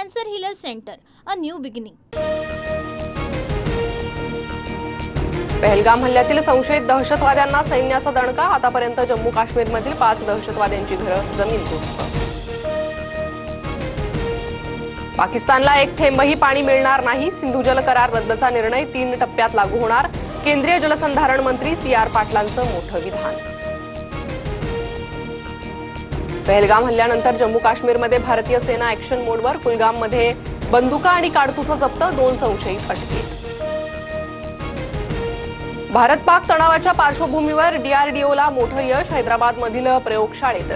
Cancer Healer Center, a new beginning. Pahalgam हल्ल्यातील संशयित दहशतवाद्यांना सैन्याचा दणका। आतापर्यंत जम्मू काश्मीरमधील 5 दहशतवाद्यांची घरं जमीनदोस्त। पाकिस्तानला एक थेंबही पाणी मिळणार नाही। सिंधू जल करार रद्दचा निर्णय 3 टप्प्यात लागू होणार। केंद्रीय जलसंधारण मंत्री CR पाटलांचं मोठं विधान। पहलगाम हल्ल्यानंतर जम्मू काश्मीरमध्ये भारतीय सेना ॲक्शन मोडवर। कुलगाममध्ये बंदुका आणि काडतुसं जप्त, 2 संशयित अटकेत। भारत पाक तणावाच्या पार्श्वभूमीवर DRDOला मोठं यश। हैदराबादमधील प्रयोगशाळेत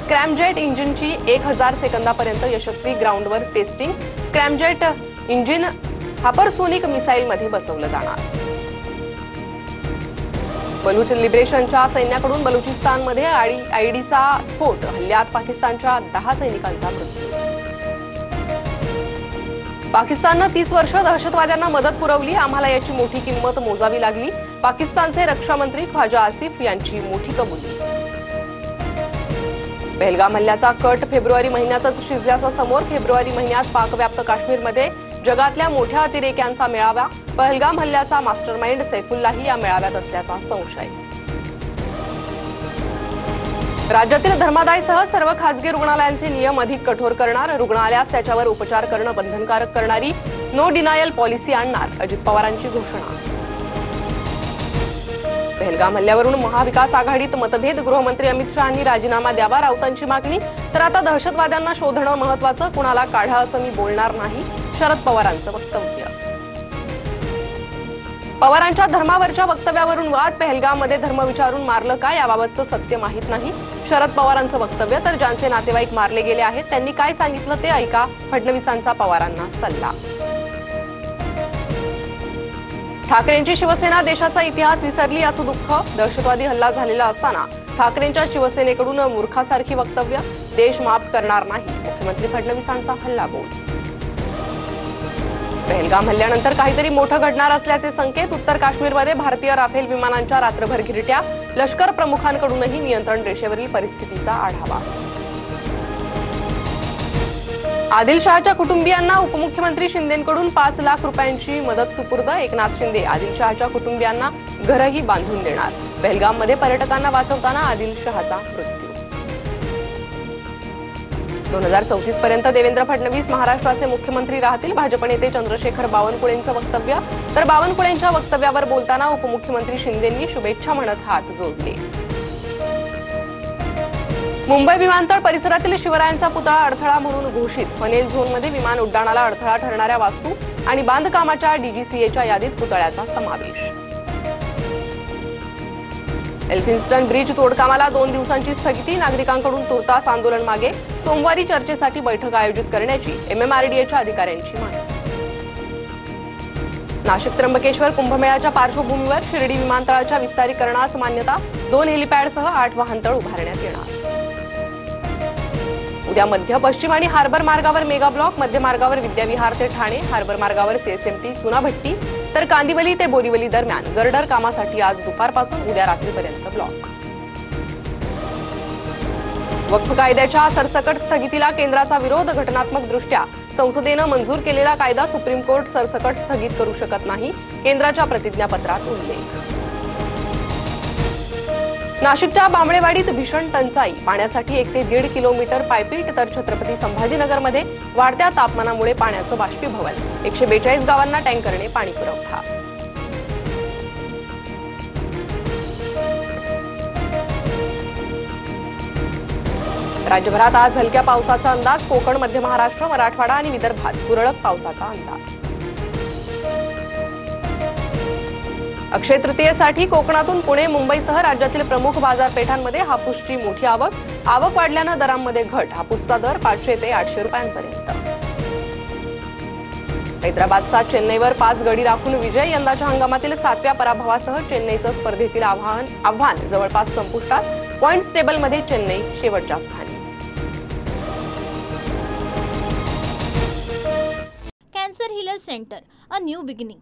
स्क्रॅमजेट इंजिनची 1000 सेकंदापर्यंत यशस्वी ग्राउंडवर टेस्टिंग। स्क्रॅमजेट इंजिन हायपरसोनिक मिसाईलमध्ये बसवलं जाणार। बलूच लिबरेशनच्या सैन्याकडून बलुचिस्तानमध्ये आयईडीचा स्फोट। हल्ल्यात पाकिस्तानच्या 10 सैनिकांचा मृत्यू। पाकिस्ताननं 30 वर्ष दहशतवाद्यांना मदत पुरवली। आम्हाला याची मोठी किंमत मोजावी लागली। पाकिस्तानचे रक्षा मंत्री ख्वाजा आसिफ यांची मोठी कबुली। पहलगाम हल्ल्याचा कट फेब्रुवारी महिन्यातच शिजल्याचं समोर। फेब्रुवारी महिन्यात पाकव्याप्त काश्मीरमध्ये जगातल्या मोठ्या अतिरेक्यांचा मेळावा। पहलगाम हल्ल्याचा मास्टरमाइंड सैफुल्लाही या मेळाव्यात असल्याचा संशय। राज्यातील धर्मादायसह सर्व खासगी रुग्णालयांचे नियम अधिक कठोर करणार। रुग्णालयास त्याच्यावर उपचार करणं बंधनकारक करणारी नो डिनायल पॉलिसी आणणार। अजित पवारांची घोषणा। पहलगाम हल्ल्यावरून महाविकास आघाडीत मतभेद। गृहमंत्री अमित शहांनी राजीनामा द्यावा, राऊतांची मागणी। तर आता दहशतवाद्यांना शोधणं महत्त्वाचं, कुणाला काढा असं मी बोलणार नाही, शरद पवारांचं वक्तव्य। पवारांच्या धर्मावरच्या वक्तव्यावरून वाद। पहलगाममध्ये धर्म विचारून मारलं का याबाबतचं सत्य माहीत नाही, शरद पवारांचं वक्तव्य। तर ज्यांचे नातेवाईक मारले गेले आहेत त्यांनी काय सांगितलं ते ऐका, फडणवीसांचा पवारांना सल्ला। ठाकरेंची शिवसेना देशाचा इतिहास विसरली असं दुःख। दहशतवादी हल्ला झालेला असताना ठाकरेंच्या शिवसेनेकडून मूर्खासारखी वक्तव्य। देश माफ करणार नाही, मुख्यमंत्री फडणवीसांचा हल्लाबोल। पहलगाम हल्ल्यानंतर काहीतरी मोठं घडणार असल्याचे संकेत। उत्तर काश्मीरमध्ये भारतीय राफेल विमानांच्या रात्रभर घिरट्या। लष्कर प्रमुखांकडूनही नियंत्रण रेषेवरील परिस्थितीचा आढावा। आदिलशहाच्या कुटुंबियांना उपमुख्यमंत्री शिंदेंकडून 5 लाख रुपयांची मदत सुपूर्द। एकनाथ शिंदे आदिलशहाच्या कुटुंबियांना घरही बांधून देणार। पहलगाममध्ये पर्यटकांना वाचवताना आदिलशहाचा मृत्यू। 2034 पर्यंत देवेंद्र फडणवीस महाराष्ट्राचे मुख्यमंत्री राहतील। भाजप नेते चंद्रशेखर बावनकुळेंचं वक्तव्य। तर बावनकुळेंच्या वक्तव्यावर बोलताना उपमुख्यमंत्री शिंदेंनी शुभेच्छा म्हणत हात जोडले। मुंबई विमानतळ परिसरातील शिवरायांचा पुतळा अडथळा म्हणून घोषित। फनेल झोनमध्ये विमान उड्डाणाला अडथळा ठरणाऱ्या वास्तू आणि बांधकामाच्या DGCAच्या यादीत पुतळ्याचा समावेश। एल्फिन्स्टन ब्रिज तोडकामाला 2 दिवसांची स्थगिती। नागरिकांकडून तुर्तास आंदोलन मागे। सोमवारी चर्चेसाठी बैठक आयोजित करण्याची MMRDAच्या अधिकाऱ्यांची मागणी। नाशिक त्र्यंबकेश्वर कुंभमेळ्याच्या पार्श्वभूमीवर शिर्डी विमानतळाच्या विस्तारीकरणास मान्यता। 2 हेलिपॅडसह 8 वाहनतळ उभारण्यात येणार। उद्या मध्य पश्चिम आणि हार्बर मार्गावर मेगा ब्लॉक। मध्य मार्गावर विद्याविहार ते ठाणे, हार्बर मार्गावर CSMT चुनाभट्टी, तर कांदिवली ते बोरीवली दरम्यान गर्डर कामासाठी आज दुपारपासून उद्या रात्रीपर्यंत ब्लॉक। वक्फ कायद्याच्या सरसकट स्थगितीला केंद्राचा विरोध। घटनात्मकदृष्ट्या संसदेनं मंजूर केलेला कायदा सुप्रीम कोर्ट सरसकट स्थगित करू शकत नाही, केंद्राच्या प्रतिज्ञापत्रात उल्लेख। नाशिकच्या बांबळेवाडीत भीषण टंचाई। पाण्यासाठी 1 ते 1.5 किलोमीटर पायपीट। तर छत्रपती संभाजीनगरमध्ये वाढत्या तापमानामुळे पाण्याचं बाष्पीभवन। 142 गावांना टँकरने पाणी पुरवठा। राज्यभरात आज हलक्या पावसाचा अंदाज। कोकण, मध्य महाराष्ट्र, मराठवाडा आणि विदर्भात तुरळक पावसाचा अंदाज। अक्षय तृतीयेसाठी कोकणातून पुणे, मुंबईसह राज्यातील प्रमुख बाजारपेठांमध्ये हापूसची मोठी आवक वाढल्यानं दरांमध्ये घट। हापूसचा दर 500 ते 800 रुपयांपर्यंत। हैदराबादचा चेन्नईवर 5 गडी राखून विजय। यंदाच्या हंगामातील 7व्या पराभवासह चेन्नईचं स्पर्धेतील आव्हान जवळपास संपुष्टात। पॉइंट्स टेबलमध्ये चेन्नई शेवटच्या स्थानी। Cancer Healer Center, a new beginning.